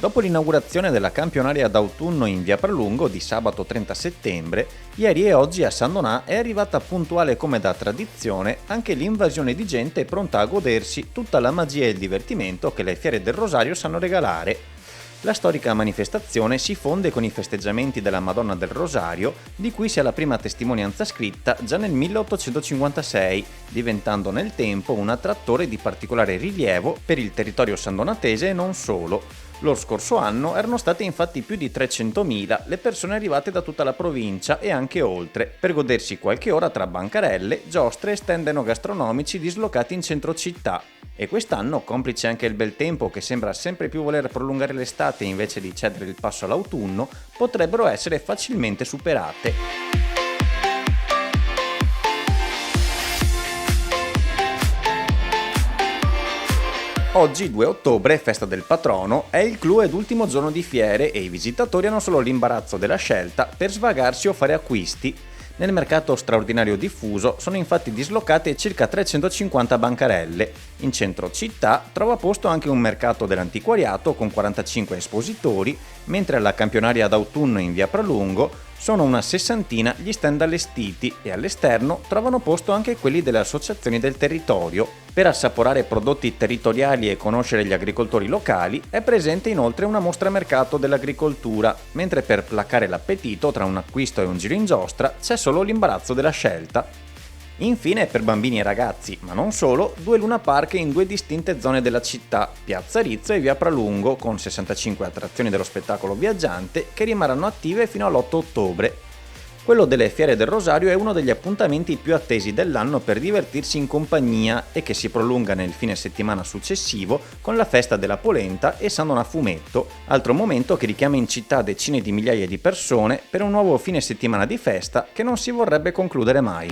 Dopo l'inaugurazione della campionaria d'autunno in via Pralungo di sabato 30 settembre, ieri e oggi a San Donà è arrivata puntuale come da tradizione anche l'invasione di gente pronta a godersi tutta la magia e il divertimento che le fiere del Rosario sanno regalare. La storica manifestazione si fonde con i festeggiamenti della Madonna del Rosario, di cui si ha la prima testimonianza scritta già nel 1856, diventando nel tempo un attrattore di particolare rilievo per il territorio sandonatese e non solo. Lo scorso anno erano state infatti più di 300.000 le persone arrivate da tutta la provincia e anche oltre, per godersi qualche ora tra bancarelle, giostre e stand enogastronomici dislocati in centro città. E quest'anno, complice anche il bel tempo che sembra sempre più voler prolungare l'estate invece di cedere il passo all'autunno, potrebbero essere facilmente superate. Oggi, 2 ottobre, festa del patrono, è il clou ed ultimo giorno di fiere e i visitatori hanno solo l'imbarazzo della scelta per svagarsi o fare acquisti. Nel mercato straordinario diffuso sono infatti dislocate circa 350 bancarelle. In centro città trova posto anche un mercato dell'antiquariato con 45 espositori, mentre alla campionaria d'autunno in via Pralungo sono una sessantina gli stand allestiti e all'esterno trovano posto anche quelli delle associazioni del territorio. Per assaporare prodotti territoriali e conoscere gli agricoltori locali è presente inoltre una mostra mercato dell'agricoltura, mentre per placare l'appetito tra un acquisto e un giro in giostra c'è solo l'imbarazzo della scelta. Infine, per bambini e ragazzi, ma non solo, 2 Luna Park in 2 distinte zone della città, Piazza Rizzo e via Pralungo, con 65 attrazioni dello spettacolo viaggiante che rimarranno attive fino all'8 ottobre. Quello delle Fiere del Rosario è uno degli appuntamenti più attesi dell'anno per divertirsi in compagnia e che si prolunga nel fine settimana successivo con la festa della polenta e San Donà Fumetto, altro momento che richiama in città decine di migliaia di persone per un nuovo fine settimana di festa che non si vorrebbe concludere mai.